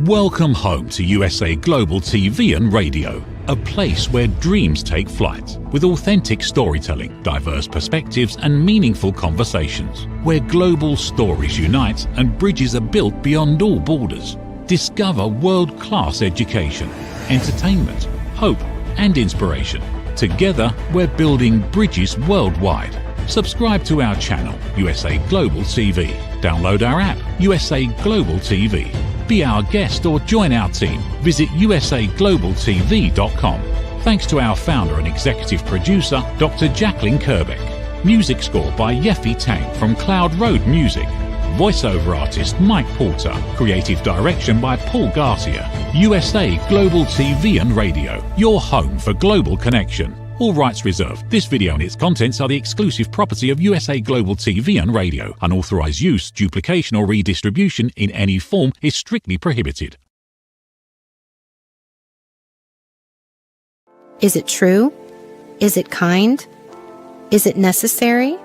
Welcome home to USA Global TV and Radio, a place where dreams take flight, with authentic storytelling, diverse perspectives and meaningful conversations, where global stories unite and bridges are built beyond all borders. Discover world-class education, entertainment, hope and inspiration. Together, we're building bridges worldwide. Subscribe to our channel, USA Global TV. Download our app, USA Global TV. Be our guest or join our team. Visit usaglobaltv.com. Thanks to our founder and executive producer, Dr. Jacalyn KERBECK. Music score by Yeffy Tang from Cloud Road Music. Voiceover artist Mike Porter. Creative direction by Paul Garcia. USA Global TV and Radio. Your home for global connection. All rights reserved. This video and its contents are the exclusive property of USA Global TV and Radio. Unauthorized use, duplication or redistribution in any form is strictly prohibited. Is it true? Is it kind? Is it necessary?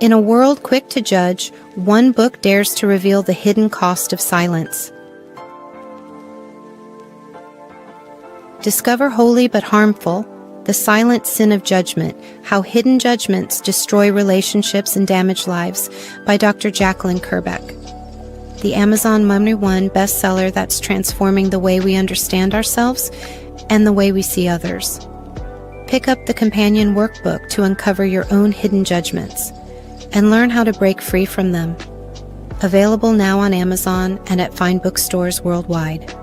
In a world quick to judge, one book dares to reveal the hidden cost of silence. Discover Holy but Harmful: The Silent Sin of Judgment, How Hidden Judgments Destroy Relationships and Damage Lives by Dr. Jacalyn KERBECK. The Amazon #1 bestseller that's transforming the way we understand ourselves and the way we see others. Pick up the companion workbook to uncover your own hidden judgments and learn how to break free from them. Available now on Amazon and at fine bookstores worldwide.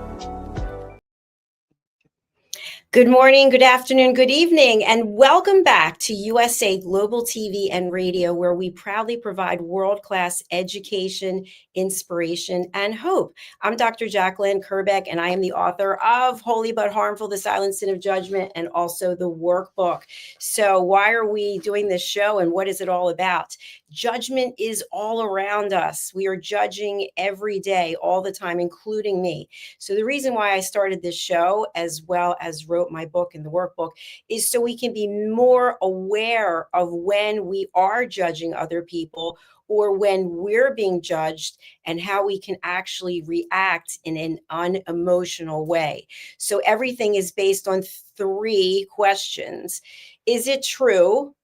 Good morning, good afternoon, good evening, and welcome back to USA Global TV and Radio, where we proudly provide world-class education, inspiration, and hope. I'm Dr. Jacalyn KERBECK, and I am the author of Holy but Harmful: The Silent Sin of Judgment, and also the workbook. So why are we doing this show, and what is it all about? Judgment is all around us. We are judging every day, all the time, including me. So the reason why I started this show, as well as wrote my book and the workbook, is so we can be more aware of when we are judging other people or when we're being judged, and how we can actually react in an unemotional way. So everything is based on 3 questions. Is it true?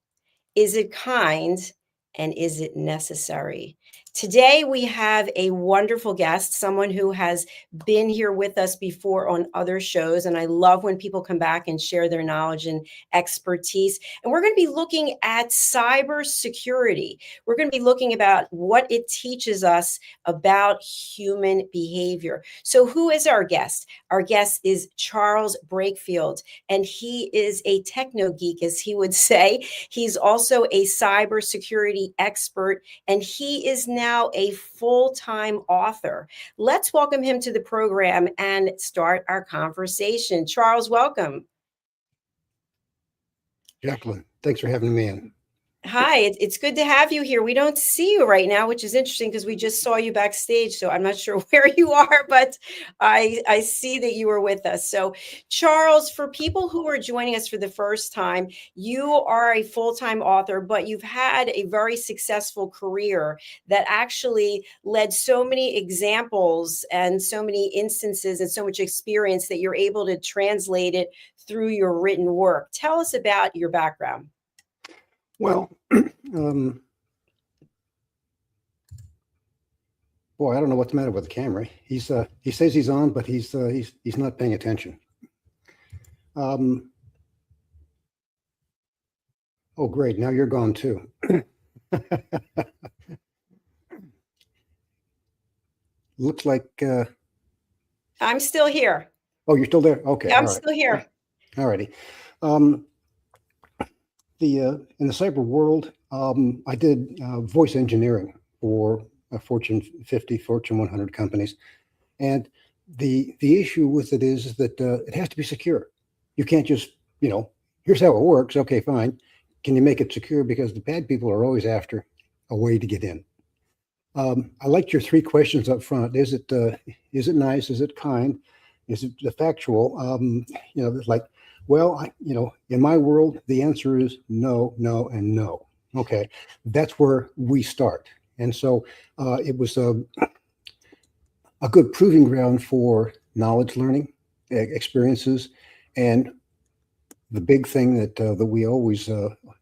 Is it kind? And is it necessary? Today, we have a wonderful guest, someone who has been here with us before on other shows. And I love when people come back and share their knowledge and expertise. And we're going to be looking at cybersecurity. We're going to be looking about what it teaches us about human behavior. So who is our guest? Our guest is Charles Breakfield, and he is a techno geek, as he would say. He's also a cybersecurity expert, and he is now a full-time author. Let's welcome him to the program and start our conversation. Charles, welcome. Jacalyn, thanks for having me in. Hi, it's good to have you here. We don't see you right now, which is interesting because we just saw you backstage. So I'm not sure where you are, but I see that you were with us. So Charles, for people who are joining us for the first time, you are a full-time author, but you've had a very successful career that actually led so many examples and so many instances and so much experience that you're able to translate it through your written work. Tell us about your background. Well, boy, I don't know what's the matter with the camera. He says he's on, but he's not paying attention. Oh, great! Now you're gone too. Looks like I'm still here. Oh, you're still there? Okay, I'm still here. All righty. In the cyber world, I did voice engineering for Fortune 50, Fortune 100 companies, and the issue with it is that it has to be secure. You can't just, here's how it works. Okay, fine. Can you make it secure? Because the bad people are always after a way to get in. I liked your 3 questions up front. Is it nice? Is it kind? Is it factual? Well, in my world, the answer is no, no, and no. Okay, that's where we start. And so it was a good proving ground for knowledge learning experiences, and the big thing that we always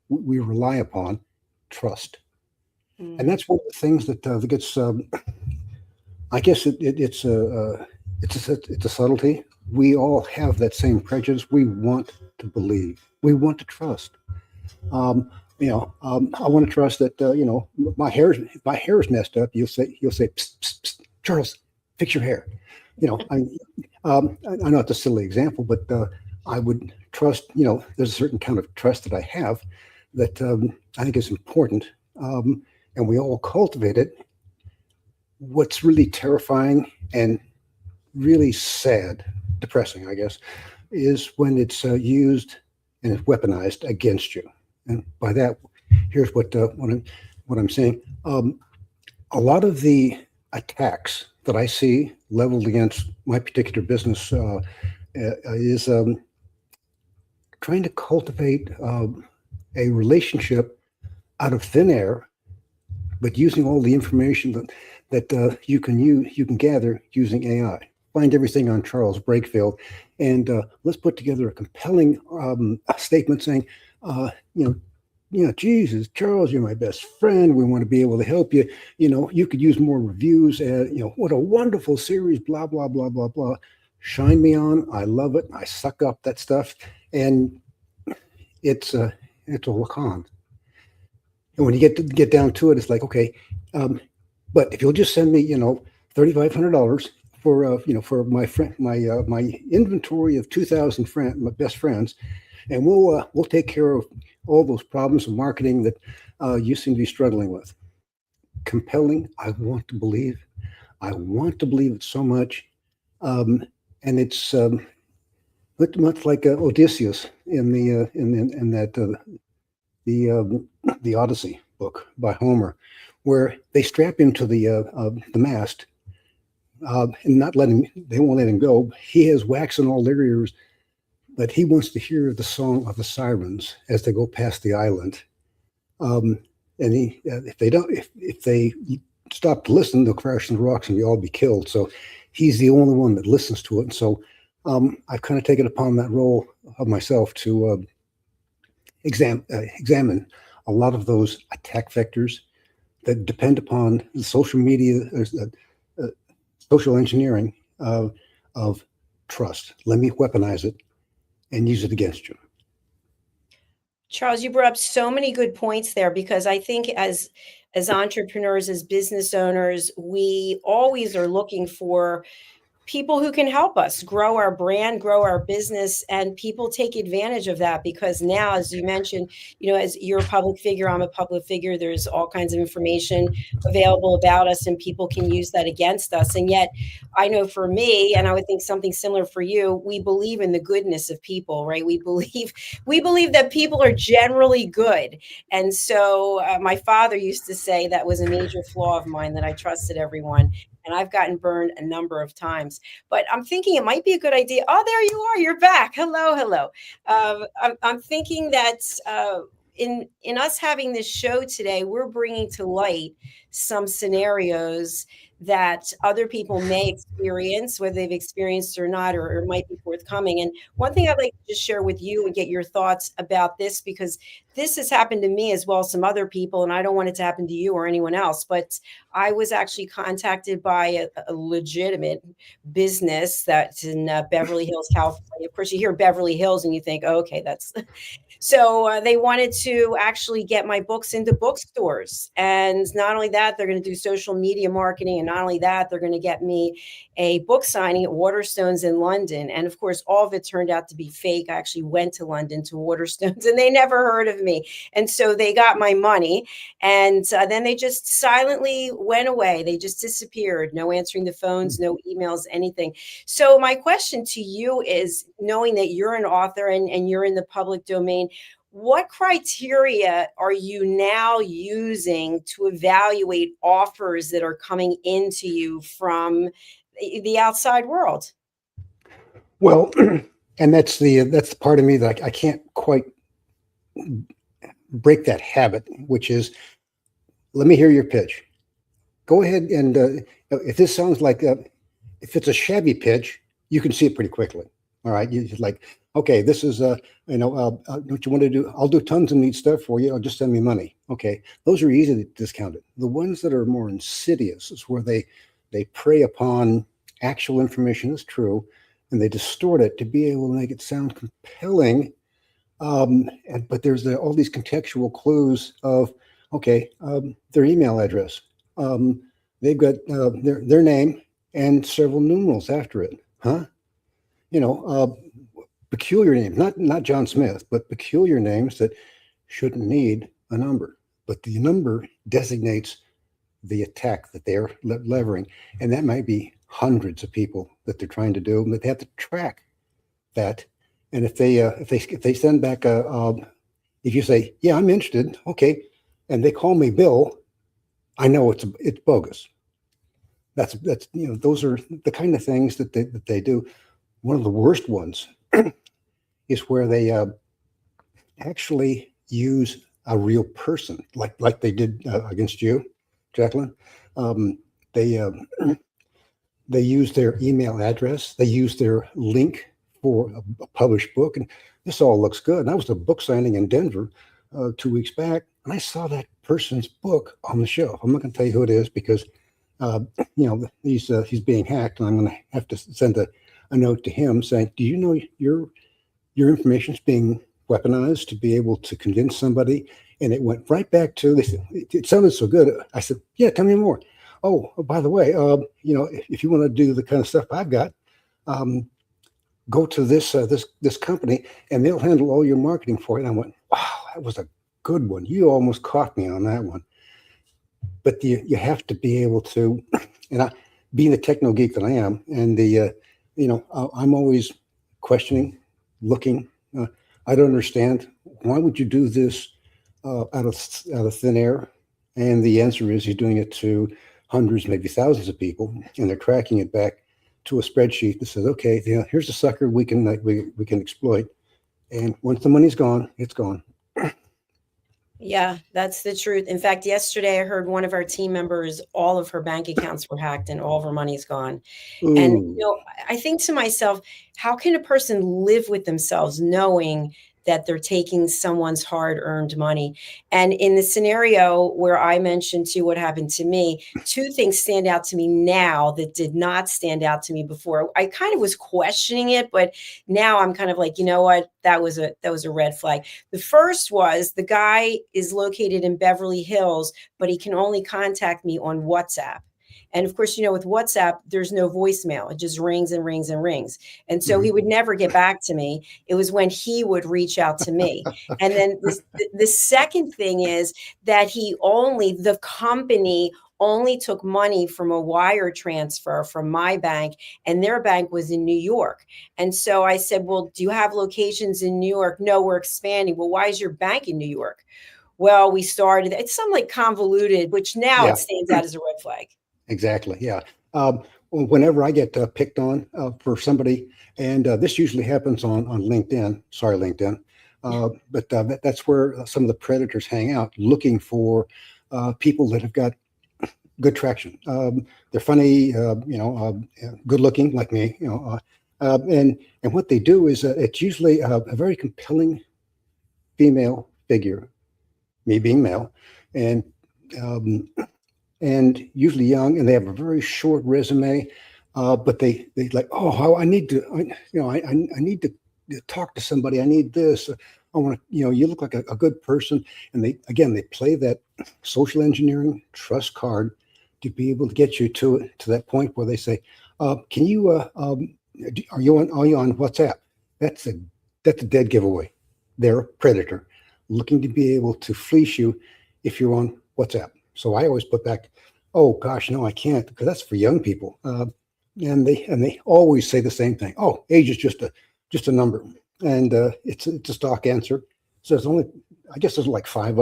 we rely upon, trust. And that's one of the things that gets. I guess it's a subtlety. We all have that same prejudice. We want to believe. We want to trust. I want to trust that. My hair is messed up. You'll say, psst, psst, psst, Charles, fix your hair. I know it's a silly example, but I would trust. There's a certain kind of trust that I have that I think is important, and we all cultivate it. What's really terrifying and really sad, depressing, I guess, is when it's used and it's weaponized against you. And by that, here's what I'm saying. A lot of the attacks that I see leveled against my particular business is trying to cultivate a relationship out of thin air, but using all the information that you can gather using AI. Find everything on Charles Breakfield, and let's put together a compelling statement saying, Jesus, Charles, you're my best friend. We want to be able to help you. You could use more reviews. What a wonderful series. Blah blah blah blah blah. Shine me on. I love it. I suck up that stuff, and it's a lacan. And when you get down to it, it's like, okay, but if you'll just send me, $3,500 for my friend, my inventory of 2,000 my best friends, and we'll take care of all those problems of marketing that you seem to be struggling with. Compelling. I want to believe. I want to believe it so much, and it's much like Odysseus in the Odyssey book by Homer, where they strap him to the mast and they won't let him go. He has wax in all their ears, but he wants to hear the song of the sirens as they go past the island. And if they stop to listen, they'll crash on the rocks and we all be killed. So he's the only one that listens to it. And so I've kind of taken upon that role of myself to examine a lot of those attack vectors that depend upon the social media, social engineering of trust. Let me weaponize it and use it against you. Charles, you brought up so many good points there, because I think as entrepreneurs, as business owners, we always are looking for people who can help us grow our brand, grow our business, and people take advantage of that because now, as you mentioned, as you're a public figure, I'm a public figure, there's all kinds of information available about us and people can use that against us. And yet I know for me, and I would think something similar for you, we believe in the goodness of people, right? We believe that people are generally good. And so my father used to say that was a major flaw of mine, that I trusted everyone. And I've gotten burned a number of times, but I'm thinking it might be a good idea. Oh, there you are. You're back. Hello. I'm thinking that in us having this show today, we're bringing to light some scenarios that other people may experience, whether they've experienced or not, or might be forthcoming. And one thing I'd like to just share with you and get your thoughts about this, because this has happened to me as well as some other people, and I don't want it to happen to you or anyone else, but I was actually contacted by a legitimate business that's in Beverly Hills, California. Of course, you hear Beverly Hills and you think, oh, okay, that's... So they wanted to actually get my books into bookstores. And not only that, they're going to do social media marketing. And not only that, they're going to get me a book signing at Waterstones in London. And of course, all of it turned out to be fake. I actually went to London to Waterstones and they never heard of me. And so they got my money. And then they just silently went away. They just disappeared. No answering the phones, no emails, anything. So my question to you is, knowing that you're an author and you're in the public domain, what criteria are you now using to evaluate offers that are coming into you from the outside world? Well, and that's the part of me that I can't quite break that habit, which is, let me hear your pitch. Go ahead and if this sounds like if it's a shabby pitch, you can see it pretty quickly. All right, you just like, okay, this is what you want to do. I'll do tons of neat stuff for you. I'll just send me money. Okay, those are easily discounted. The ones that are more insidious is where they prey upon actual information that's true, and they distort it to be able to make it sound compelling. But there's all these contextual clues of, okay, their email address. They've got their name and several numerals after it. Huh? Peculiar names, not John Smith, but peculiar names that shouldn't need a number. But the number designates the attack that they're levering, and that might be hundreds of people that they're trying to do, but they have to track that. And if they send back if you say, yeah, I'm interested, okay, and they call me Bill, I know it's bogus. That's those are the kind of things that they do. One of the worst ones is where they actually use a real person, like they did against you, Jacalyn. They use their email address. They use their link for a published book, and this all looks good. And I was at a book signing in Denver 2 weeks back, and I saw that person's book on the shelf. I'm not going to tell you who it is because he's being hacked, and I'm going to have to send a note to him saying, do you know your information is being weaponized to be able to convince somebody? And it went right back to, they said, it sounded so good. I said, yeah, tell me more. Oh, by the way, if you want to do the kind of stuff I've got, go to this company and they'll handle all your marketing for you. And I went, wow, that was a good one. You almost caught me on that one. But you have to be able to, and being the techno geek that I am, and I'm always questioning, looking. I don't understand, why would you do this out of thin air? And the answer is you're doing it to hundreds, maybe thousands of people, and they're tracking it back to a spreadsheet that says, okay, here's a sucker we can exploit, and once the money's gone, it's gone. Yeah, that's the truth. In fact, yesterday I heard one of our team members, all of her bank accounts were hacked and all of her money's gone. Ooh. And I think to myself, how can a person live with themselves knowing that they're taking someone's hard-earned money? And in the scenario where I mentioned to you what happened to me, two things stand out to me now that did not stand out to me before. I kind of was questioning it, but now I'm kind of like, you know what? That was a red flag. The first was the guy is located in Beverly Hills, but he can only contact me on WhatsApp. And of course, with WhatsApp, there's no voicemail. It just rings and rings and rings. And so he would never get back to me. It was when he would reach out to me. And then the second thing is that the company only took money from a wire transfer from my bank, and their bank was in New York. And so I said, well, do you have locations in New York? No, we're expanding. Well, why is your bank in New York? Well, we started, it's some like convoluted, which now it stands out as a red flag. Exactly. Yeah. Whenever I get picked on for somebody, and this usually happens on LinkedIn. Sorry, LinkedIn. But that's where some of the predators hang out, looking for people that have got good traction. They're funny, good looking like me. And what they do is it's usually a very compelling female figure, me being male, and usually young, and they have a very short resume, but they like, oh, I need to, I need to talk to somebody. I need this. I want to, you look like a good person. And they play that social engineering trust card to be able to get you to that point where they say, can you, are you on WhatsApp? That's a dead giveaway. They're a predator looking to be able to fleece you if you're on WhatsApp. So I always put back, oh gosh, no, I can't, because that's for young people. And they always say the same thing. Oh, age is just a number, and it's a stock answer. So there's like five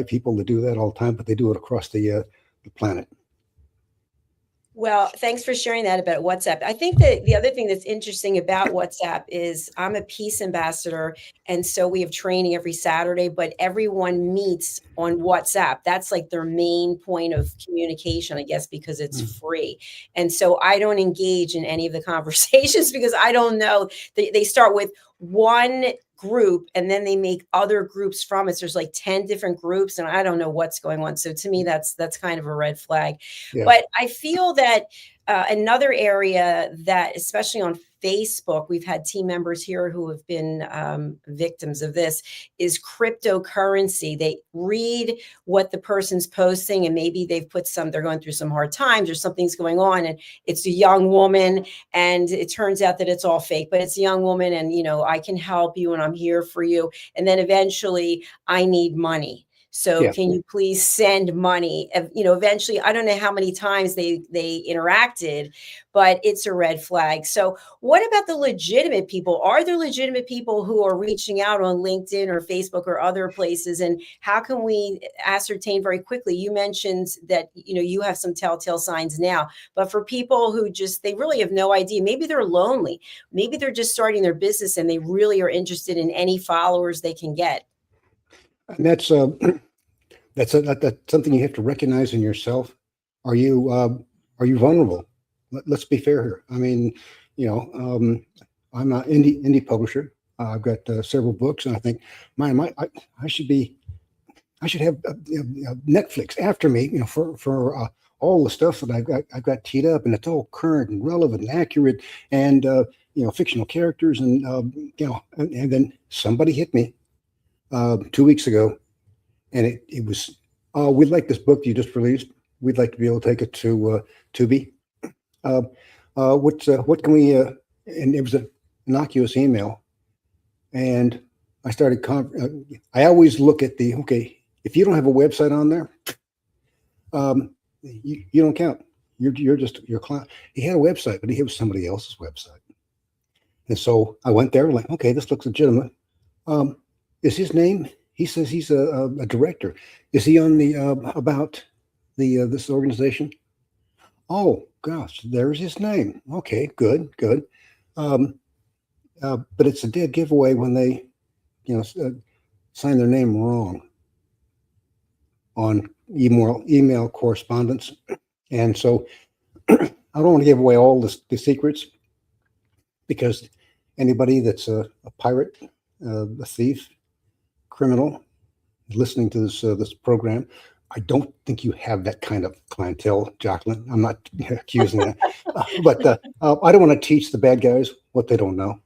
people that do that all the time, but they do it across the planet. Well, thanks for sharing that about WhatsApp. I think that the other thing that's interesting about WhatsApp is I'm a peace ambassador. And so we have training every Saturday, but everyone meets on WhatsApp. That's like their main point of communication, I guess, because it's free. And so I don't engage in any of the conversations because I don't know. They start with one group and then they make other groups from it. So there's like 10 different groups and I don't know what's going on. So to me, that's kind of a red flag. Yeah. But I feel that another area that, especially on Facebook, we've had team members here who have been victims of this, is cryptocurrency. They read what the person's posting and maybe they're going through some hard times or something's going on and it's a young woman and it turns out that it's all fake, but it's a young woman and, I can help you and I'm here for you. And then eventually I need money. So Yeah. can you please send money? Eventually, I don't know how many times they interacted, but it's a red flag. So what about the legitimate people? Are there legitimate people who are reaching out on LinkedIn or Facebook or other places? And how can we ascertain very quickly? You mentioned that, you have some telltale signs now, but for people who they really have no idea, maybe they're lonely, maybe they're just starting their business and they really are interested in any followers they can get. And that's something you have to recognize in yourself. Are you vulnerable? Let's be fair here. I mean, I'm an indie publisher. I've got several books, and I think, I should have Netflix after me, for all the stuff that I've got teed up, and it's all current and relevant and accurate, and fictional characters, and and then somebody hit me 2 weeks ago, and it was, we'd like this book you just released. We'd like to be able to take it to Tubi. What can we? And it was an innocuous email, and I started. I always look at if you don't have a website on there, you don't count. You're just your client. He had a website, but he was somebody else's website, and so I went there like, okay, this looks legitimate. Is his name? He says he's a director. Is he on the about this organization? Oh gosh, there's his name. Okay, good. But it's a dead giveaway when they, sign their name wrong on email correspondence. And so I don't want to give away all the secrets, because anybody that's a pirate, a thief, criminal listening to this program, I don't think you have that kind of clientele, Jacalyn. I'm not accusing that, but I don't want to teach the bad guys what they don't know.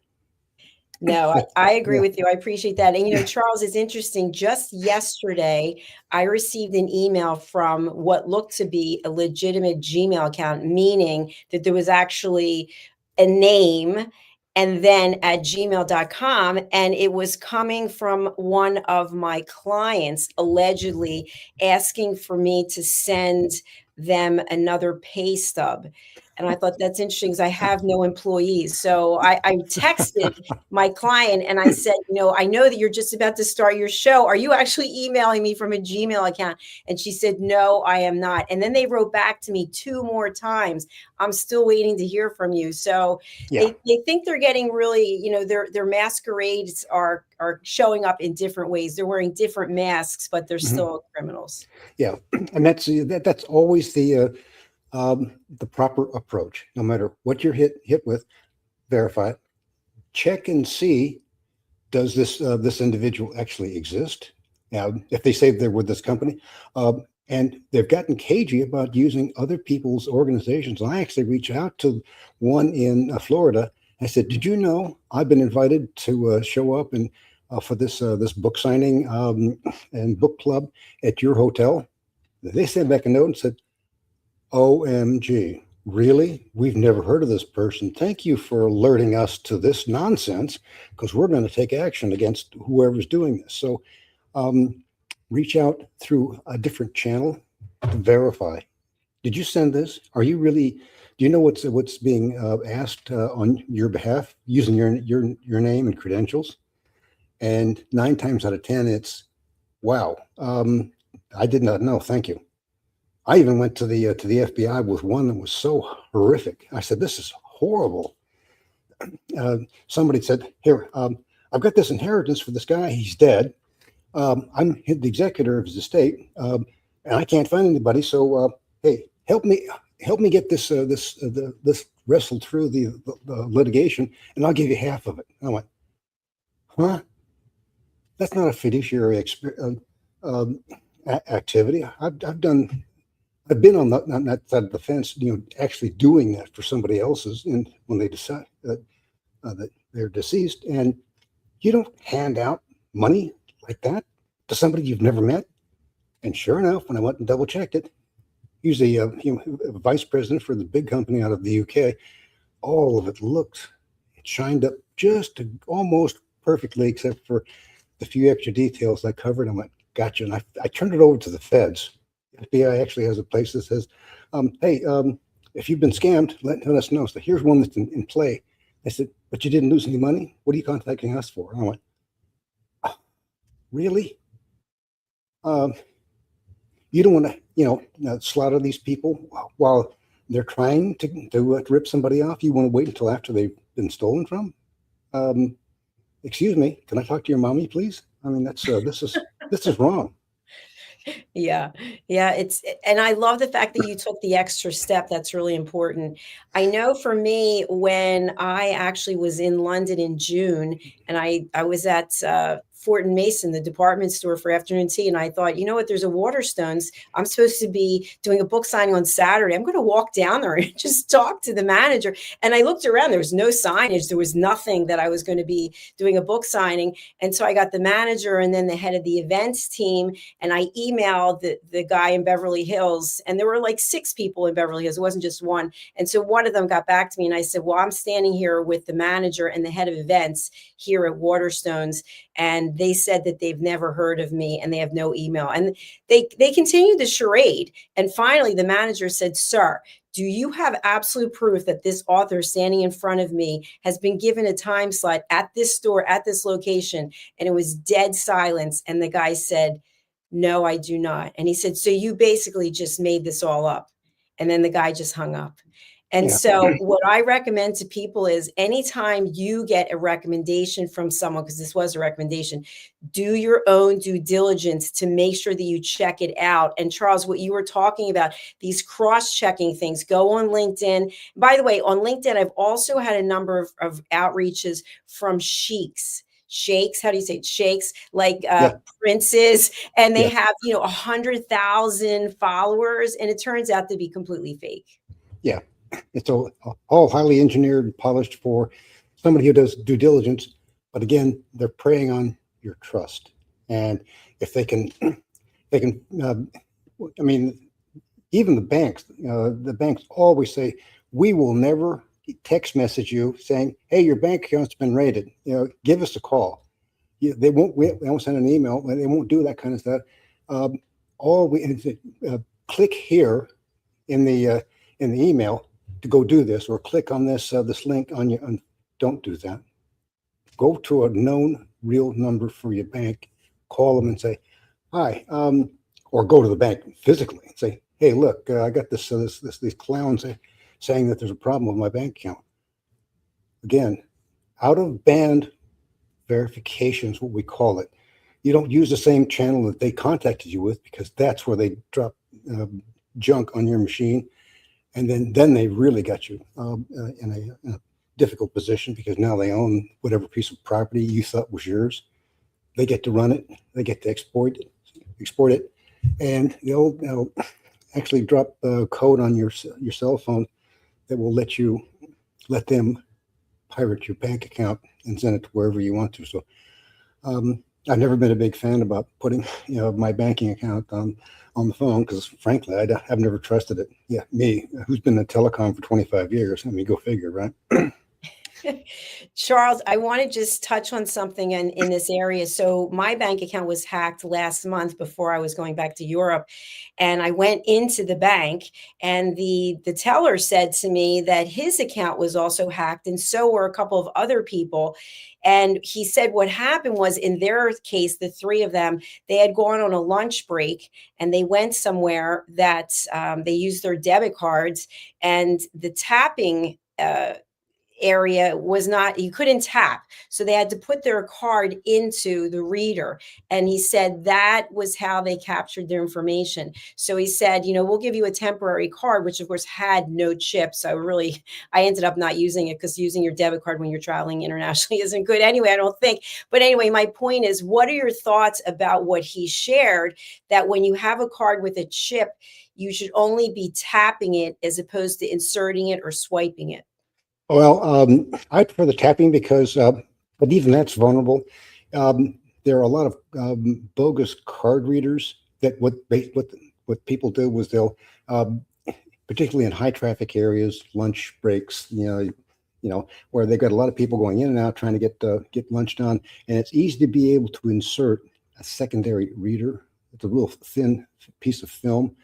No, I agree with you. I appreciate that. And, Charles, it's interesting. Just yesterday, I received an email from what looked to be a legitimate Gmail account, meaning that there was actually a name and then at gmail.com, and it was coming from one of my clients, allegedly asking for me to send them another pay stub. And I thought that's interesting because I have no employees. So I texted my client and I said, I know that you're just about to start your show. Are you actually emailing me from a Gmail account? And she said, no, I am not. And then they wrote back to me 2 more times. I'm still waiting to hear from you. So they think they're getting really, their masquerades are showing up in different ways. They're wearing different masks, but they're still criminals. Yeah. And that's always the proper approach. No matter what you're hit with, verify it, check and see, does this individual actually exist? Now, if they say they're with this company, and they've gotten cagey about using other people's organizations. And I actually reached out to one in Florida. I said, "Did you know I've been invited to show up and for this book signing and book club at your hotel?" They sent back a note and said, "OMG, really? We've never heard of this person. Thank you for alerting us to this nonsense, because we're going to take action against whoever's doing this." So reach out through a different channel to verify. Did you send this? Are you really? Do you know what's being asked on your behalf using your name and credentials? And 9 times out of 10, it's, "Wow, I did not know. Thank you." I even went to the FBI with one that was so horrific. I said, "This is horrible." Somebody said, "Here, I've got this inheritance for this guy. He's dead. I'm the executor of his estate, and I can't find anybody. So, hey, help me get this wrestled through the litigation, and I'll give you half of it." And I went, "Huh? That's not a fiduciary activity. I've been on that side of the fence, actually doing that for somebody else's, and when they decide that they're deceased, and you don't hand out money like that to somebody you've never met." And sure enough, when I went and double checked it, usually a vice president for the big company out of the UK, all of it shined up just almost perfectly, except for the few extra details I covered. I went, "Gotcha." And I turned it over to the feds. FBI actually has a place that says, "Hey, if you've been scammed, let us know." So here's one that's in play. I said, "But you didn't lose any money? What are you contacting us for?" And I went, "Oh, really? You don't want to, slaughter these people while they're trying to rip somebody off? You want to wait until after they've been stolen from? Excuse me, can I talk to your mommy, please? I mean, this is wrong." Yeah. Yeah. And I love the fact that you took the extra step. That's really important. I know for me, when I actually was in London in June, and I was at Fort and Mason, the department store, for afternoon tea. And I thought, you know what, there's a Waterstones. I'm supposed to be doing a book signing on Saturday. I'm going to walk down there and just talk to the manager. And I looked around, there was no signage. There was nothing that I was going to be doing a book signing. And so I got the manager and then the head of the events team. And I emailed the guy in Beverly Hills, and there were like 6 people in Beverly Hills. It wasn't just one. And so one of them got back to me and I said, "Well, I'm standing here with the manager and the head of events here at Waterstones. And they said that they've never heard of me and they have no email." And they continued the charade. And finally, the manager said, "Sir, do you have absolute proof that this author standing in front of me has been given a time slot at this store, at this location?" And it was dead silence. And the guy said, "No, I do not." And he said, "So you basically just made this all up?" And then the guy just hung up. And Yeah. so what I recommend to people is anytime you get a recommendation from someone, because this was a recommendation, do your own due diligence to make sure that you check it out. And Charles, what you were talking about, these cross-checking things, go on LinkedIn. By the way, on LinkedIn, I've also had a number of outreaches from sheiks, how do you say it? Sheiks, like Yeah. princes, and they Yeah. have 100,000 followers, and it turns out to be completely fake. Yeah. It's all highly engineered and polished for somebody who does due diligence. But again, they're preying on your trust. And if they can, I mean, even the banks always say, "We will never text message you saying, 'Hey, your bank account's been raided. Give us a call.'" They won't send an email. They won't do that kind of stuff. Click here in the email to go do this, or click on this link on your. Don't do that. Go to a known real number for your bank, call them and say, "Hi," or go to the bank physically and say, "Hey, look, I got these clowns saying that there's a problem with my bank account." Again, out of band verification is what we call it. You don't use the same channel that they contacted you with, because that's where they drop junk on your machine. And then they really got you in a difficult position, because now they own whatever piece of property you thought was yours. They get to run it. They get to export it, and they'll actually drop code on your cell phone that will let them pirate your bank account and send it to wherever you want to. So I've never been a big fan about putting my banking account on the phone, because frankly, I've never trusted it. Yeah, me, who's been in telecom for 25 years. I mean, go figure, right? Charles, I want to just touch on something in this area. So my bank account was hacked last month before I was going back to Europe. And I went into the bank, and the teller said to me that his account was also hacked, and so were a couple of other people. And he said what happened was, in their case, the three of them, they had gone on a lunch break and they went somewhere that they used their debit cards, and the tapping area was not, you couldn't tap, so they had to put their card into the reader. And he said that was how they captured their information. So he said, we'll give you a temporary card, which of course had no chip. So I ended up not using it, because using your debit card when you're traveling internationally isn't good anyway, I don't think. But anyway, my point is, what are your thoughts about what he shared, that when you have a card with a chip, you should only be tapping it as opposed to inserting it or swiping it? Well, I prefer the tapping because, but even that's vulnerable. There are a lot of bogus card readers that what people do was they'll, particularly in high traffic areas, lunch breaks, where they've got a lot of people going in and out trying to get lunch done, and it's easy to be able to insert a secondary reader. It's a real thin piece of film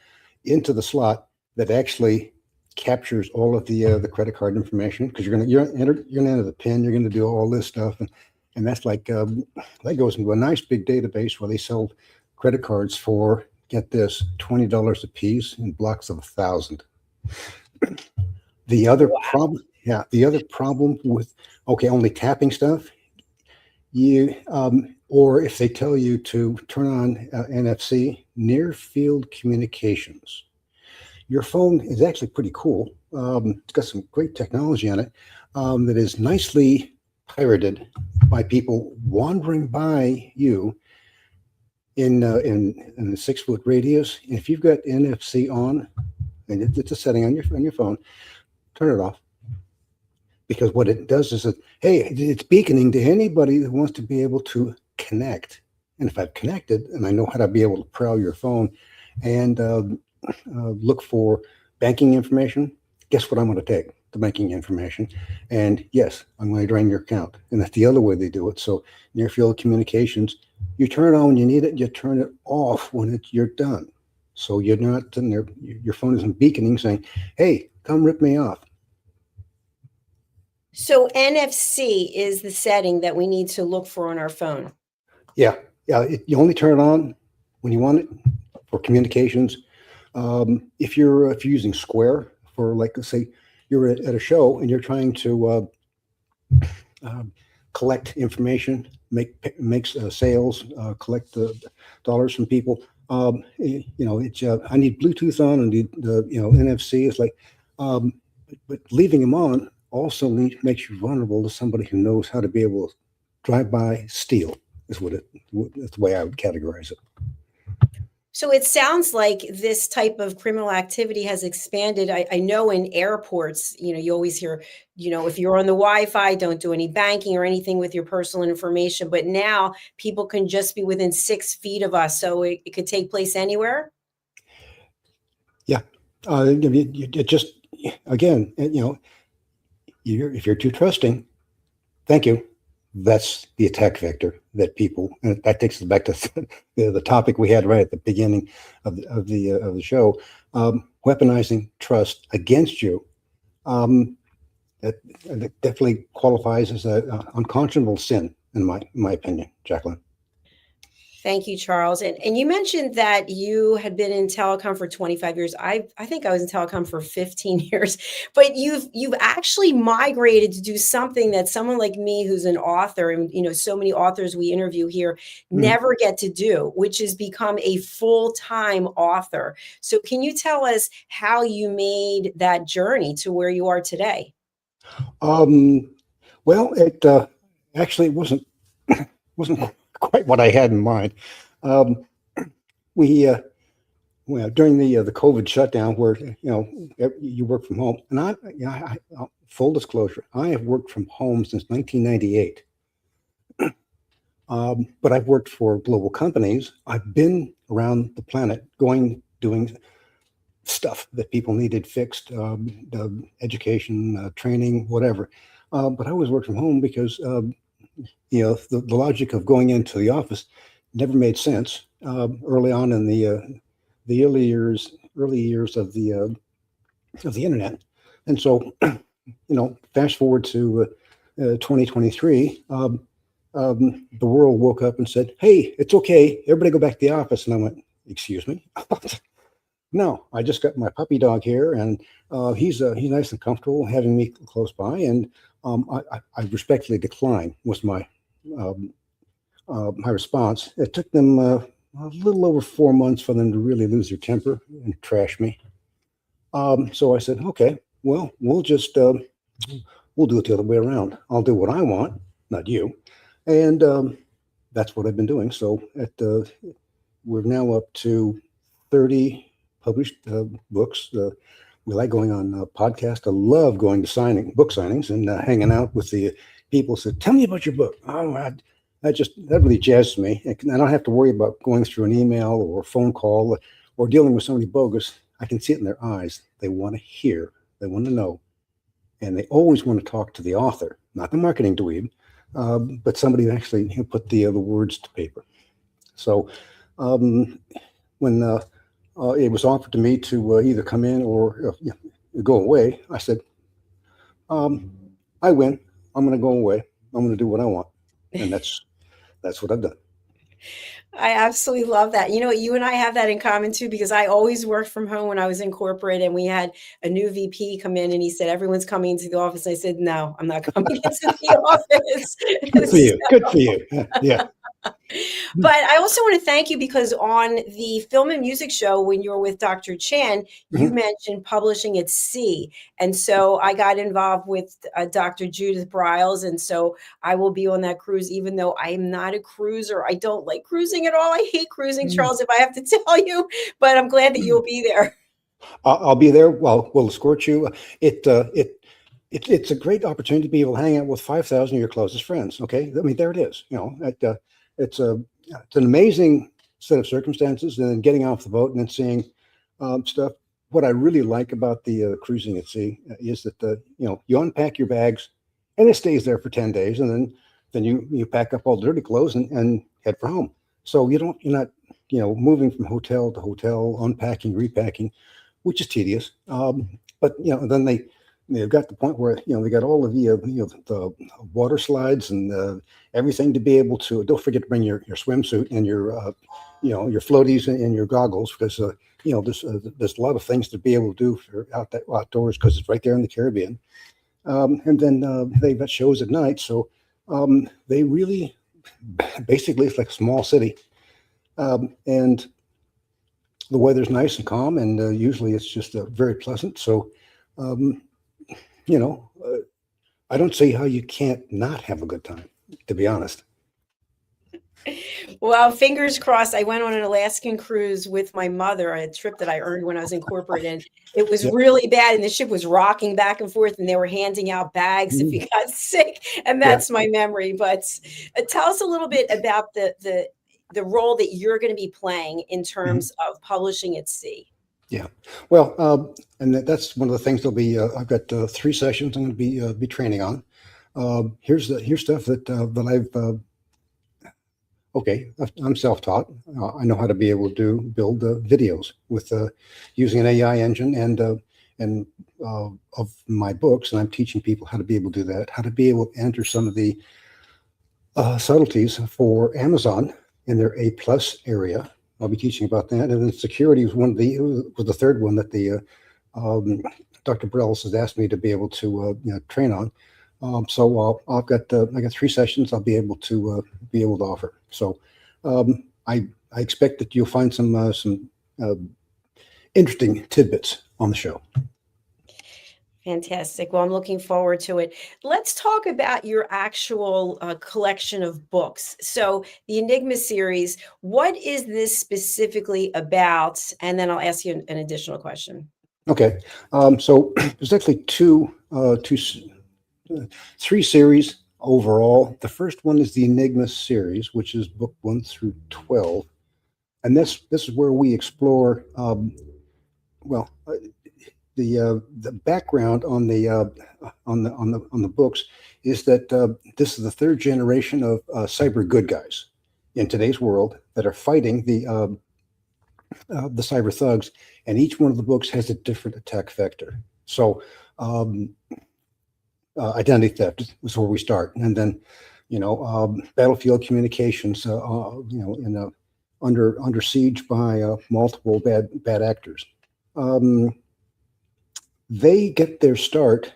into the slot that actually captures all of the credit card information, because you're gonna enter the PIN, you're gonna do all this stuff, and that's like that goes into a nice big database where they sell credit cards for, get this, $20 a piece in blocks of 1,000. The other problem with only tapping stuff, you or if they tell you to turn on NFC, near field communications. Your phone is actually pretty cool. It's got some great technology on it that is nicely pirated by people wandering by you in a 6-foot radius. And if you've got NFC on, and it's a setting on your phone, turn it off. Because what it does is it's beaconing to anybody that wants to be able to connect. And if I've connected and I know how to be able to prowl your phone and look for banking information, guess what I'm going to take? The banking information. And yes, I'm going to drain your account. And that's the other way they do it. So near field communications, you turn it on when you need it, you turn it off when you're done. So you're not in there, your phone isn't beaconing saying, hey, come rip me off. So NFC is the setting that we need to look for on our phone. Yeah. You only turn it on when you want it for communications. If you're using Square for, like, let's say you're at a show and you're trying to collect information, make sales, collect the dollars from people. It's I need Bluetooth on and need the NFC. It's like, but leaving them on also makes you vulnerable to somebody who knows how to be able to drive by, steal. That's the way I would categorize it. So it sounds like this type of criminal activity has expanded. I know in airports, you always hear, if you're on the Wi-Fi, don't do any banking or anything with your personal information. But now people can just be within 6 feet of us. So it could take place anywhere. Yeah. It just, again, if you're too trusting, thank you. That's the attack vector that people, and that takes us back to the topic we had right at the beginning of the show, weaponizing trust against you. That definitely qualifies as an unconscionable sin, in my opinion, Jacalyn. Thank you, Charles. And you mentioned that you had been in telecom for 25 years. I think I was in telecom for 15 years, but you've actually migrated to do something that someone like me, who's an author, and so many authors we interview here never get to do, which is become a full-time author. So can you tell us how you made that journey to where you are today? Well, it actually wasn't quite what I had in mind. We during the COVID shutdown, where you work from home, and I full disclosure, I have worked from home since 1998. But I've worked for global companies. I've been around the planet, doing stuff that people needed fixed, education, training, whatever. But I always worked from home because the logic of going into the office never made sense early on in the early years of the internet. And so, fast forward to 2023, the world woke up and said, "Hey, it's okay. Everybody go back to the office." And I went, "Excuse me." No, I just got my puppy dog here, and he's nice and comfortable having me close by, and I respectfully decline was my response. It took them a little over 4 months for them to really lose their temper and trash me. So I said, "Okay, well, we'll do it the other way around. I'll do what I want, not you," and that's what I've been doing. So we're now up to 30 published books. We like going on podcasts. I love going to book signings and hanging out with the people. So tell me about your book. Oh, that really jazzes me. I don't have to worry about going through an email or a phone call or dealing with somebody bogus. I can see it in their eyes. They want to hear. They want to know. And they always want to talk to the author, not the marketing dweeb, but somebody who actually put the words to paper. So when it was offered to me to either come in or go away, I said, "I win. I'm going to go away. I'm going to do what I want," and that's what I've done. I absolutely love that. You and I have that in common too, because I always worked from home when I was in corporate, and we had a new VP come in and he said, "Everyone's coming into the office." I said, "No, I'm not coming into the office." Good for you. Good for you. Yeah. But I also want to thank you because on the film and music show, when you were with Dr. Chan, you mentioned publishing at sea. And so I got involved with Dr. Judith Briles. And so I will be on that cruise, even though I am not a cruiser. I don't like cruising at all. I hate cruising, Charles, if I have to tell you, but I'm glad that you'll be there. I'll be there. Well, we'll escort you. It's a great opportunity to be able to hang out with 5,000 of your closest friends. Okay. I mean, there it is. It's an amazing set of circumstances, and then getting off the boat and then seeing stuff. What I really like about the cruising at sea is that you unpack your bags and it stays there for 10 days, and then you pack up all the dirty clothes and head for home. So you're not moving from hotel to hotel, unpacking, repacking, which is tedious. But then they've got the point where they got all of the water slides and everything to be able to. Don't forget to bring your swimsuit and your floaties and your goggles, because there's a lot of things to be able to do for outdoors, because it's right there in the Caribbean. And then they've got shows at night, so they really basically it's like a small city, and the weather's nice and calm, and usually it's just very pleasant. So. I don't see how you can't not have a good time, to be honest. Well, fingers crossed. I went on an Alaskan cruise with my mother, a trip that I earned when I was in corporate, and it was really bad. And the ship was rocking back and forth, and they were handing out bags if you got sick. And that's my memory. But tell us a little bit about the role that you're going to be playing in terms of publishing at sea. Yeah, well, and that's one of the things. There'll be. I've got 3 sessions I'm going to be training on. Here's stuff that I've. Okay, I'm self-taught. I know how to be able to build videos with using an AI engine and of my books, and I'm teaching people how to be able to do that. How to be able to enter some of the subtleties for Amazon in their A+ area. I'll be teaching about that, and then security was the third one that the Dr. Briles has asked me to be able to train on. So I got 3 sessions I'll be able to offer. So I expect that you'll find some interesting tidbits on the show. Fantastic. Well, I'm looking forward to it. Let's talk about your actual collection of books. So the Enigma series, what is this specifically about? And then I'll ask you an additional question. Okay. So there's actually 3 series overall. The first one is the Enigma series, which is book 1 through 12. And this is where we explore, the background on the books is that this is the third generation of cyber good guys in today's world that are fighting the cyber thugs, and each one of the books has a different attack vector. So identity theft is where we start, and then battlefield communications, under siege by multiple bad actors. They get their start,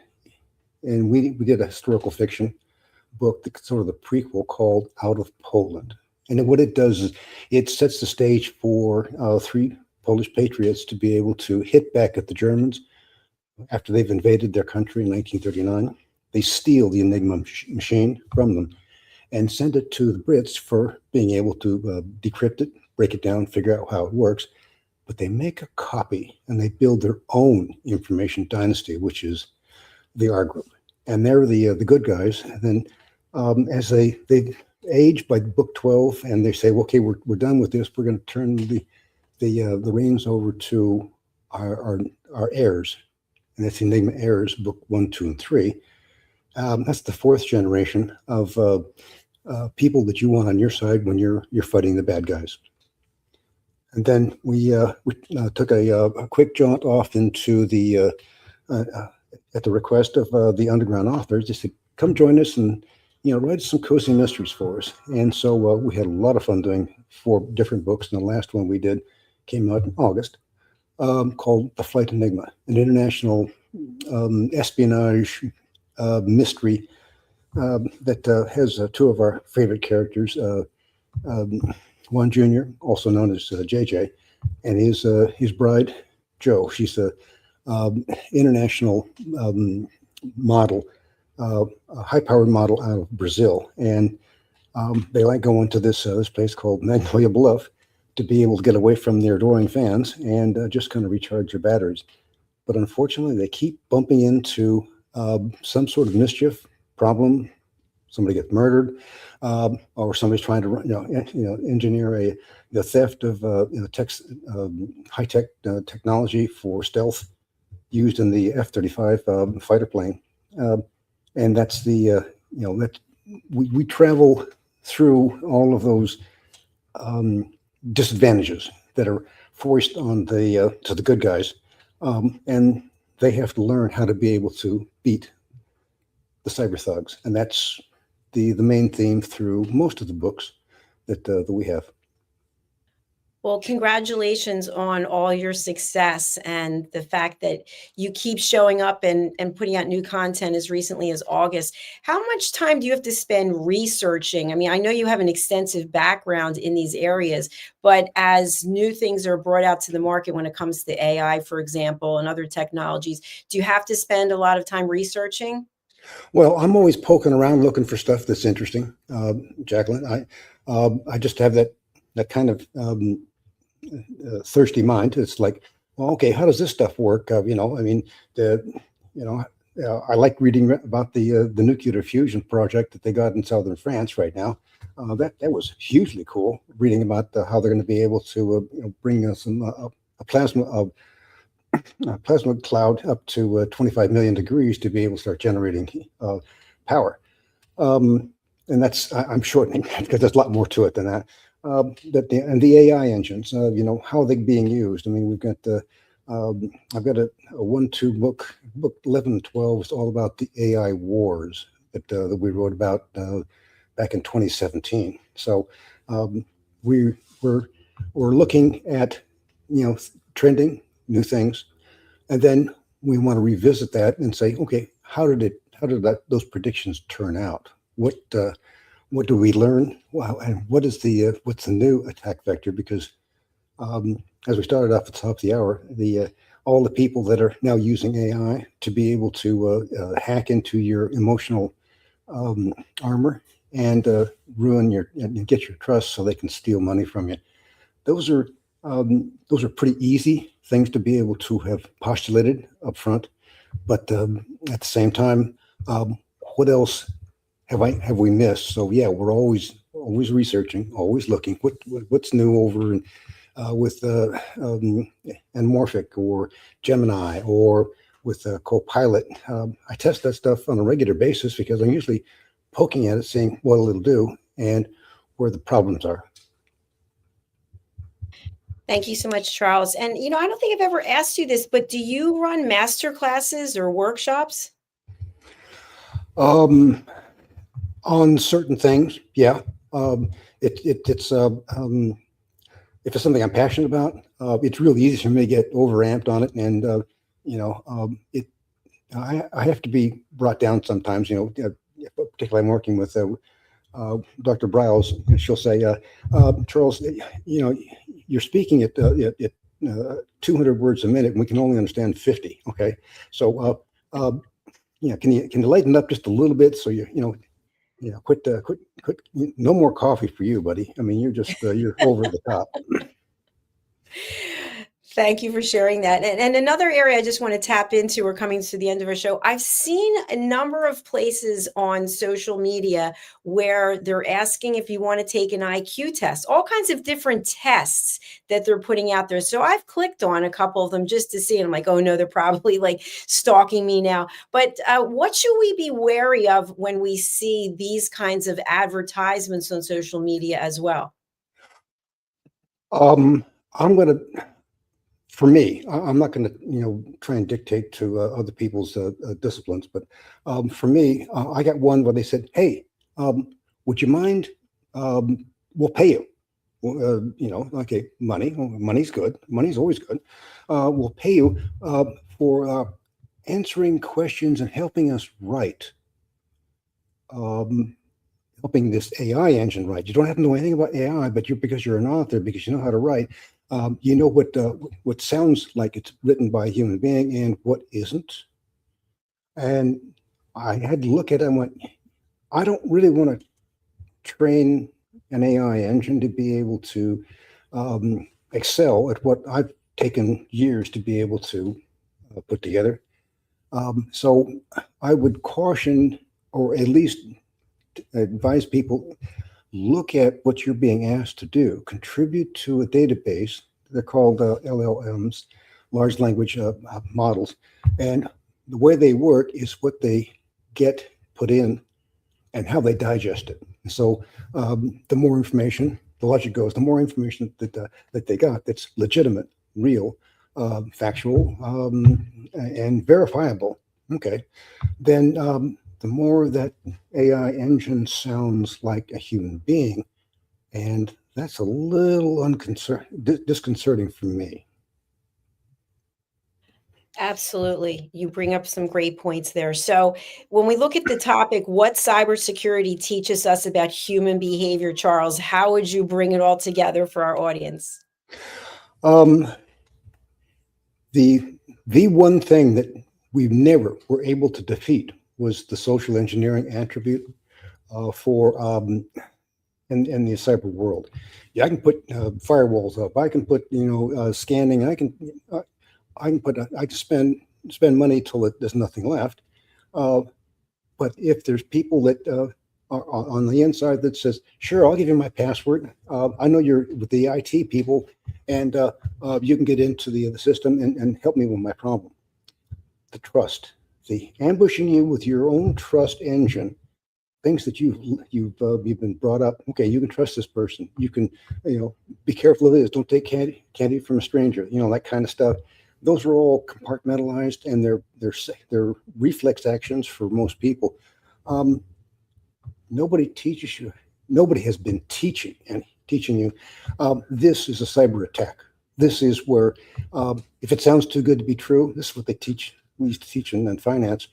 and we did a historical fiction book, sort of the prequel, called Out of Poland. And what it does is it sets the stage for three Polish patriots to be able to hit back at the Germans after they've invaded their country in 1939. They steal the Enigma machine from them and send it to the Brits for being able to decrypt it, break it down, figure out how it works. But they make a copy and they build their own information dynasty, which is the R group. And they're the good guys. And then as they age by book 12, and they say, well, okay, we're done with this. We're going to turn the reins over to our heirs. And that's Enigma Heirs, book 1, 2, and 3. That's the fourth generation of people that you want on your side when you're fighting the bad guys. And then we took a quick jaunt off into the at the request of the underground authors, just to come join us and write some cozy mysteries for us. And so we had a lot of fun doing 4 different books, and the last one we did came out in August, called The Flight Enigma, an international espionage mystery that has 2 of our favorite characters. Juan Jr., also known as JJ, and his bride, Jo. She's a international model, a high-powered model out of Brazil, and they like going to this place called Magnolia Bluff to be able to get away from their adoring fans and just kind of recharge their batteries. But unfortunately, they keep bumping into some sort of mischief problem. Somebody gets murdered, or somebody's trying to engineer the theft of high-tech technology for stealth used in the F-35 fighter plane. And that's that we travel through all of those disadvantages that are forced on to the good guys, and they have to learn how to be able to beat the cyber thugs, and that's the main theme through most of the books that we have. Well, congratulations on all your success and the fact that you keep showing up and putting out new content as recently as August. How much time do you have to spend researching? I mean, I know you have an extensive background in these areas, but as new things are brought out to the market when it comes to AI, for example, and other technologies, do you have to spend a lot of time researching? Well, I'm always poking around looking for stuff that's interesting, Jacalyn. I just have that kind of thirsty mind. It's like, well, okay, how does this stuff work? I like reading about the nuclear fusion project that they got in southern France right now. That was hugely cool. Reading about how they're going to be able to bring us a plasma cloud up to 25 million degrees to be able to start generating power. And I'm shortening because there's a lot more to it than that. And the AI engines, how they're being used. I mean, we've got I've got a 1-2 book 11 and 12 is all about the AI wars that we wrote about back in 2017. So we're looking at trending new things, and then we want to revisit that and say, okay, how did those predictions turn out? What do we learn? Wow, and what's the new attack vector? Because as we started off at the top of the hour, all the people that are now using AI to be able to hack into your emotional armor and ruin and get your trust so they can steal money from you. Those are pretty easy things to be able to have postulated up front, but at the same time, what else have we missed? So yeah, we're always researching, always looking what's new over in with Anamorphic or Gemini or with Copilot. I test that stuff on a regular basis because I'm usually poking at it, seeing what it'll do and where the problems are. Thank you so much, Charles. And, I don't think I've ever asked you this, but do you run master classes or workshops? On certain things, yeah. It's if it's something I'm passionate about, it's really easy for me to get overamped on it, and I have to be brought down sometimes. Particularly I'm working with Dr. Briles. She'll say, Charles, you're speaking at 200 words a minute, and we can only understand 50. Okay, so can you lighten up just a little bit so quit. No more coffee for you, buddy. I mean, you're just you're over the top. Thank you for sharing that. And another area I just want to tap into, we're coming to the end of our show. I've seen a number of places on social media where they're asking if you want to take an IQ test, all kinds of different tests that they're putting out there. So I've clicked on a couple of them just to see, and I'm like, oh no, they're probably like stalking me now. But what should we be wary of when we see these kinds of advertisements on social media as well? I'm going to, for me, I'm not going to, try and dictate to other people's disciplines, but for me, I got one where they said, "Hey, would you mind? We'll pay you. Okay, money. Money's good. Money's always good. We'll pay you for answering questions and helping us write." Helping this AI engine write. You don't have to know anything about AI, but because you're an author, because you know how to write, you know what sounds like it's written by a human being and what isn't. And I had to look at it and went, I don't really want to train an AI engine to be able to excel at what I've taken years to be able to put together. So I would caution, or at least advise people, look at what you're being asked to do, contribute to a database. They're called LLMs, large language models. And the way they work is what they get put in and how they digest it. So the more information, the logic goes, the more information that they got that's legitimate, real, factual, and verifiable, okay, then the more that AI engine sounds like a human being, and that's a little disconcerting for me. Absolutely. You bring up some great points there. So when we look at the topic, what cybersecurity teaches us about human behavior, Charles, how would you bring it all together for our audience? The one thing that we never were able to defeat was the social engineering attribute for in the cyber world. Yeah, I can put firewalls up. I can put scanning. I can spend money till there's nothing left. But if there's people that are on the inside that says, "Sure, I'll give you my password. I know you're with the IT people, and you can get into the system and help me with my problem." The trust, the ambushing you with your own trust engine, things that you've been brought up. Okay, you can trust this person. You can be careful of this. Don't take candy from a stranger. That kind of stuff. Those are all compartmentalized, and they're reflex actions for most people. Nobody teaches you. Nobody has been teaching you. This is a cyber attack. This is where, if it sounds too good to be true, this is what they teach. We used to teach in finance.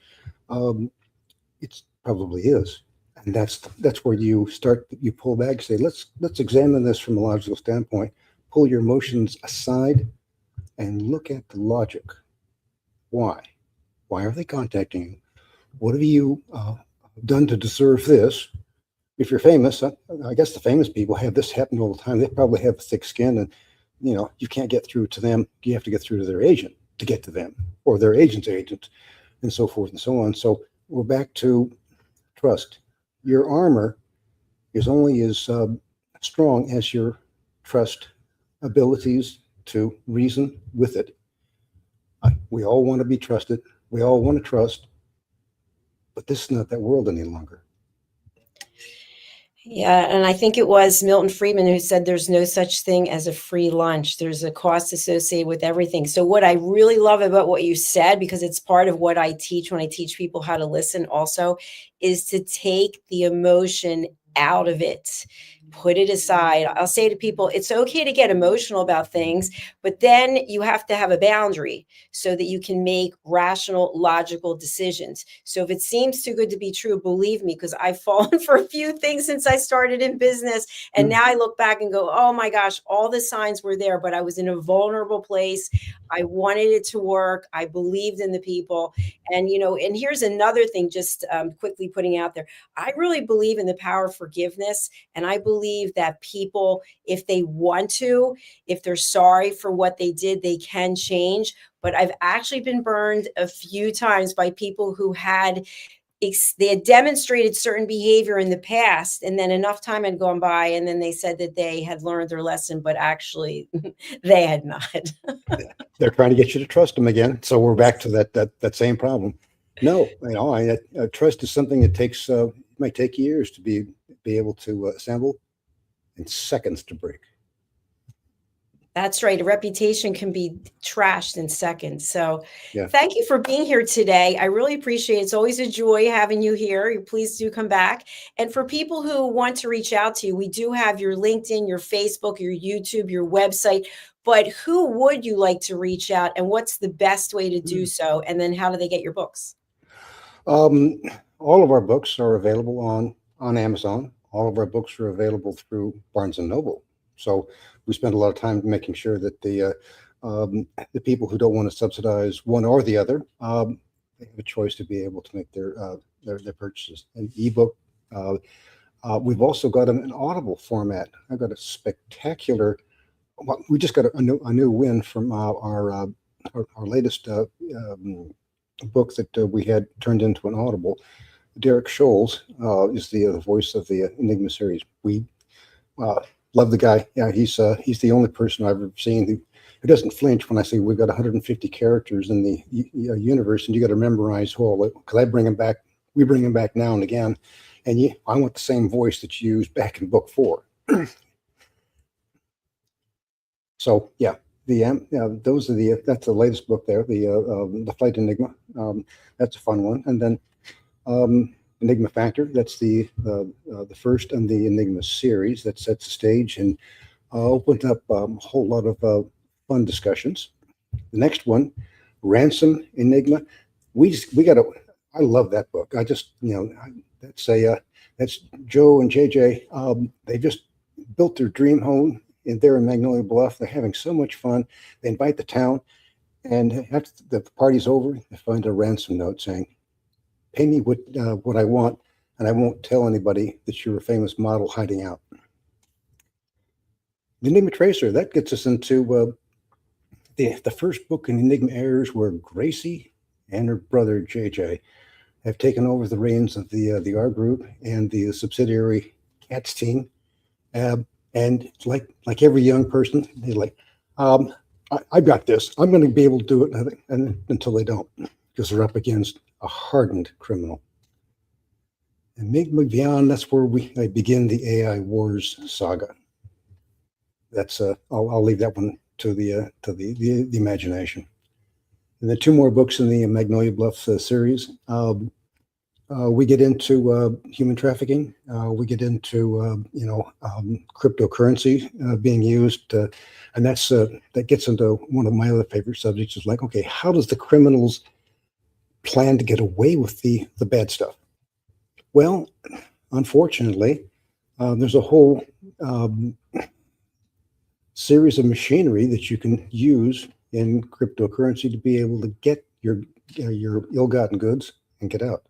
It probably is, and that's where you pull back and say, let's examine this from a logical standpoint. Pull your emotions aside and look at the logic. Why are they contacting you? What have you done to deserve this? If you're famous, I guess the famous people have this happen all the time. They probably have thick skin, and you can't get through to them. You have to get through to their agent to get to them, or their agent's agent, and so forth and so on. So we're back to trust. Your armor is only as strong as your trust abilities to reason with it. We all want to be trusted. We all want to trust, but this is not that world any longer. Yeah, and I think it was Milton Friedman who said there's no such thing as a free lunch. There's a cost associated with everything. So what I really love about what you said, because it's part of what I teach when I teach people how to listen also, is to take the emotion out of it. Put it aside. I'll say to people, it's okay to get emotional about things, but then you have to have a boundary so that you can make rational, logical decisions. So if it seems too good to be true, believe me, because I've fallen for a few things since I started in business. And now I look back and go, oh my gosh, all the signs were there, but I was in a vulnerable place. I wanted it to work. I believed in the people. And, and here's another thing, just quickly putting out there. I really believe in the power of forgiveness. And I believe that people, if they want to, if they're sorry for what they did, they can change. But I've actually been burned a few times by people who they had demonstrated certain behavior in the past, and then enough time had gone by, and then they said that they had learned their lesson, but actually they had not. They're trying to get you to trust them again. So we're back to that same problem. No, trust is something that takes might take years to be able to assemble, and seconds to break. That's right. A reputation can be trashed in seconds. So yeah. Thank you for being here today. I really appreciate it. It's always a joy having you here. Please do come back. And for people who want to reach out to you, we do have your LinkedIn, your Facebook, your YouTube, your website. But who would you like to reach out, and what's the best way to do so? And then how do they get your books? All of our books are available on Amazon. All of our books are available through Barnes & Noble. So we spend a lot of time making sure that the people who don't want to subsidize one or the other they have a choice to be able to make their purchases. An ebook. We've also got them in Audible format. I've got a spectacular. We just got a new win from our latest book that we had turned into an Audible. Derek Scholes is the voice of the Enigma series. We love the guy. Yeah, he's the only person I've ever seen who doesn't flinch when I say we've got 150 characters in the universe, and you got to memorize all it, because I bring him back. We bring him back now and again, and I want the same voice that you used back in book 4. So yeah, those are that's the latest book there, the Flight Enigma. That's a fun one, and then Enigma Factor. That's the first in the Enigma series that sets the stage and opened up a whole lot of fun discussions. The next one, Ransom Enigma. I love that book. I just that's Joe and JJ. They just built their dream home there in Magnolia Bluff. They're having so much fun. They invite the town, and after the party's over, they find a ransom note saying, "Pay me what I want, and I won't tell anybody that you're a famous model hiding out." The Enigma Tracer, that gets us into the first book in Enigma Errors, where Gracie and her brother JJ have taken over the reins of the R group and the subsidiary CATS team. And it's like every young person, they're like, I've got this. I'm going to be able to do it, and until they don't, because they're up against a hardened criminal. Enigma Beyond, that's where I begin the AI Wars saga. That's I'll leave that one to the imagination. And then 2 more books in the Magnolia Bluff series. We get into human trafficking. We get into cryptocurrency being used, and that gets into one of my other favorite subjects. Is like, okay, how does the criminals plan to get away with the bad stuff? Well, unfortunately, there's a whole series of machinery that you can use in cryptocurrency to be able to get your ill-gotten goods and get out.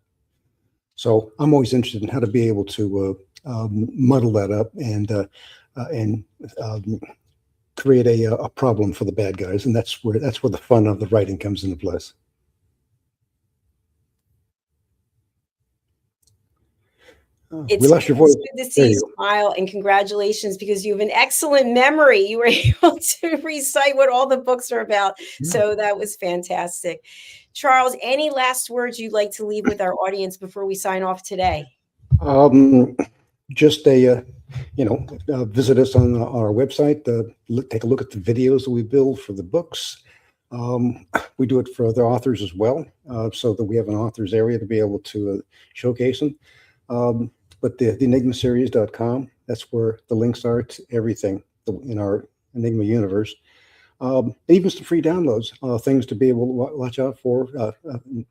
So I'm always interested in how to be able to muddle that up and create a problem for the bad guys, and that's where the fun of the writing comes into place. We lost your voice. It's good to see you smile, and congratulations, because you have an excellent memory. You were able to recite what all the books are about. So that was fantastic. Charles, any last words you'd like to leave with our audience before we sign off today? Just visit us on our website. Take a look at the videos that we build for the books. We do it for other authors as well, so that we have an authors area to be able to showcase them. But the enigmaseries.com, that's where the links are to everything in our Enigma universe. Even some free downloads, things to be able to watch out for.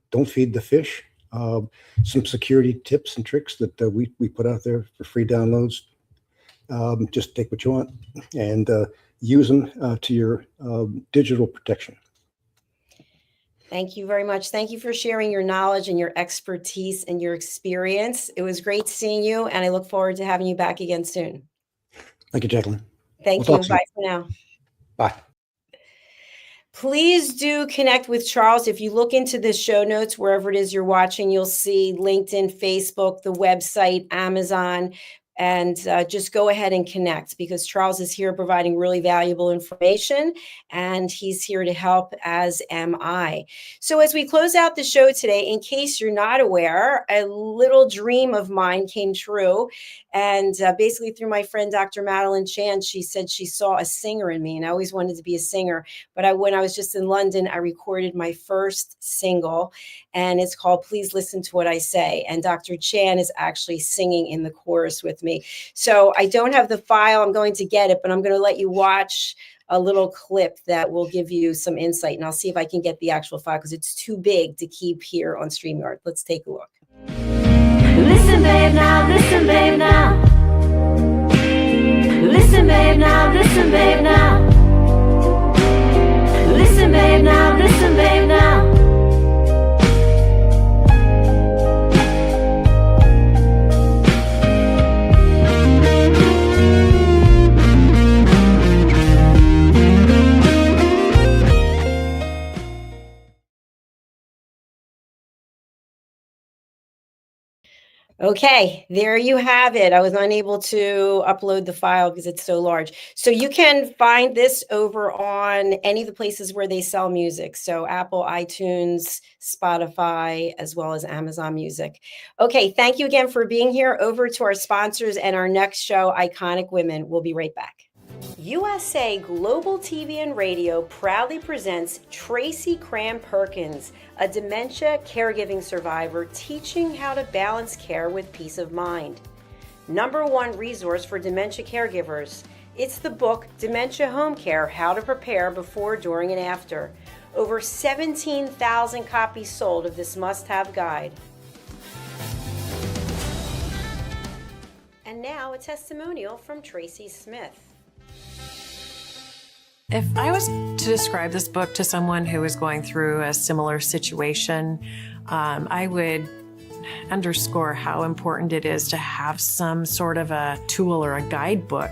Don't feed the fish. Some security tips and tricks that we put out there for free downloads. Just take what you want and use them to your digital protection. Thank you very much. Thank you for sharing your knowledge and your expertise and your experience. It was great seeing you, and I look forward to having you back again soon. Thank you, Jacalyn. Thank you. Bye for now. Bye. Please do connect with Charles. If you look into the show notes, wherever it is you're watching, you'll see LinkedIn, Facebook, the website, Amazon, and just go ahead and connect, because Charles is here providing really valuable information, and he's here to help, as am I. So as we close out the show today, in case you're not aware, a little dream of mine came true. And basically through my friend, Dr. Madeline Chan, she said she saw a singer in me, and I always wanted to be a singer. But when I was just in London, I recorded my first single, and it's called Please Listen to What I Say. And Dr. Chan is actually singing in the chorus with me. So I don't have the file. I'm going to get it, but I'm going to let you watch a little clip that will give you some insight. And I'll see if I can get the actual file, because it's too big to keep here on StreamYard. Let's take a look. Listen, babe, now, listen, babe, now. Listen, babe, now, listen, babe, now. Listen, babe, now, listen, babe, now. Okay, there you have it. I was unable to upload the file because it's so large. So you can find this over on any of the places where they sell music. So Apple, iTunes, Spotify, as well as Amazon Music. Okay, thank you again for being here. Over to our sponsors and our next show, Iconic Women. We'll be right back. USA Global TV and Radio proudly presents Tracy Cram-Perkins, a dementia caregiving survivor teaching how to balance care with peace of mind. #1 resource for dementia caregivers. It's the book Dementia Home Care: How to Prepare Before, During, and After. Over 17,000 copies sold of this must-have guide. And now a testimonial from Tracy Smith. If I was to describe this book to someone who is going through a similar situation, I would underscore how important it is to have some sort of a tool or a guidebook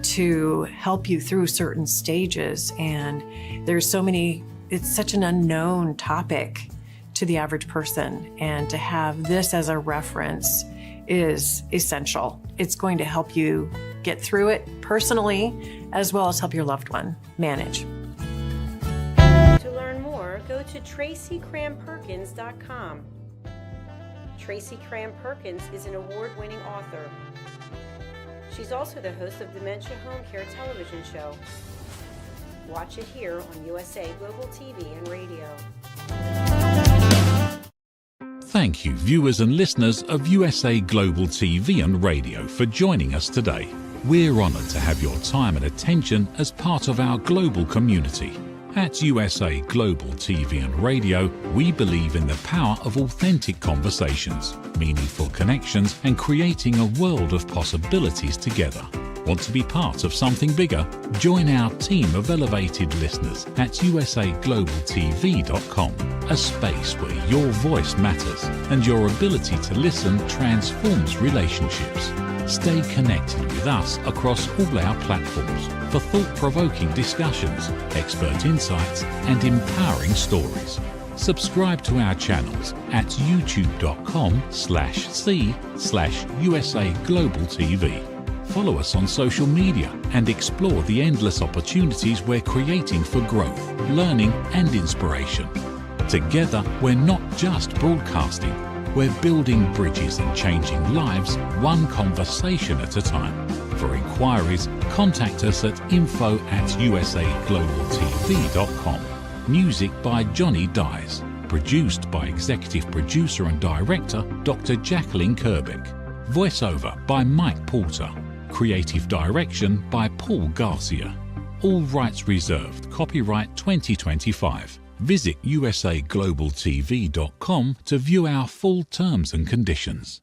to help you through certain stages. And there's so many, it's such an unknown topic to the average person. And to have this as a reference is essential. It's going to help you get through it personally, as well as help your loved one manage. To learn more, go to TracyCramPerkins.com. Tracy Cram-Perkins is an award-winning author. She's also the host of Dementia Home Care television show. Watch it here on USA Global TV and Radio. Thank you, viewers and listeners of USA Global TV and Radio, for joining us today. We're honoured to have your time and attention as part of our global community. At USA Global TV and Radio, we believe in the power of authentic conversations, meaningful connections, and creating a world of possibilities together. Want to be part of something bigger? Join our team of elevated listeners at usaglobaltv.com, a space where your voice matters and your ability to listen transforms relationships. Stay connected with us across all our platforms for thought-provoking discussions, expert insights, and empowering stories. Subscribe to our channels at youtube.com/c/USA Global TV. Follow us on social media and explore the endless opportunities we're creating for growth, learning and inspiration. Together, we're not just broadcasting, we're building bridges and changing lives one conversation at a time. For inquiries, contact us at info@usaglobaltv.com. Music by Johnny Dies. Produced by Executive Producer and Director Dr. Jacalyn KERBECK. Voiceover by Mike Porter. Creative Direction by Paul Garcia. All rights reserved. Copyright 2025. Visit usaglobaltv.com to view our full terms and conditions.